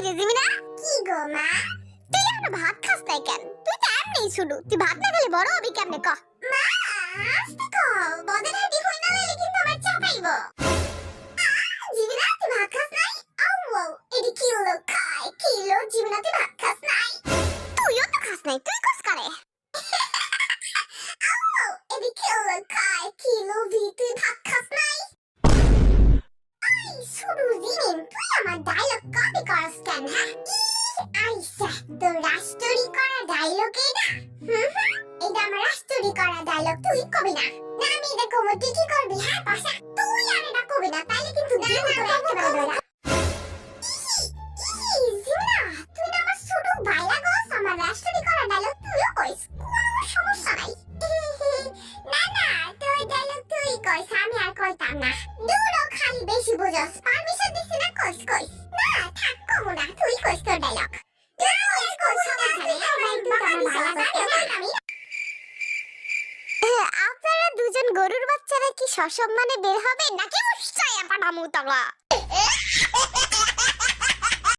রে জিমিনা, কি গো মা? তুই এখনো ভাত খাস নাই কেন? তুই তো এমনি শুধু, তুই ভাত না খেলে বড় হবি কেমনে ক? মা আস্তে কও, বদের হাঁটি হই না লাইলে কিন্তু আমার চাপাইব। জীবনা তুই ভাত খাস নাই? আউ এডি কি হলো খায় কি হলো? জীবনা তুই ভাত খাস নাই? তুইও তো খাস নাই, তুই কস কারে? আউ এডি কি হলো খায় কি হলো? তুই ভাত খাস নাই? আই শুধু জিমিন, তুই আমার ডায়লগ কপি করস কেন হ্যাঁ? আইসা তোর রাষ্ট্রী করা ডায়লগ এটা? এটা আমার রাষ্ট্রী করা ডায়লগ, তুই কবি না। না আমি এটা কব, তুই কি করবি হ্যাঁ পাশা? তুই আর এটা কবি না, তাইলে কিন্তু না না একেবারে ধরা। জিমিনা তুই না আমার ছোট ভাই লাগস, আমার রাষ্ট্রী করা ডায়লগ তুইও কইস, কোনো সমস্যা নাই। না না তোর ডায়লগ তুই কইস, আমি আর কইতাম না। দূরও খালি বেশি বুঝস, পারমিশন দিছি না কইস কইস। না থাক কমু না, তুই কইস তোর ডায়লগ। আপনারা দুজন গরুর বাচ্চারা কি সসম্মানে বের হবে নাকি উৎসাহে পাঠামু তবা?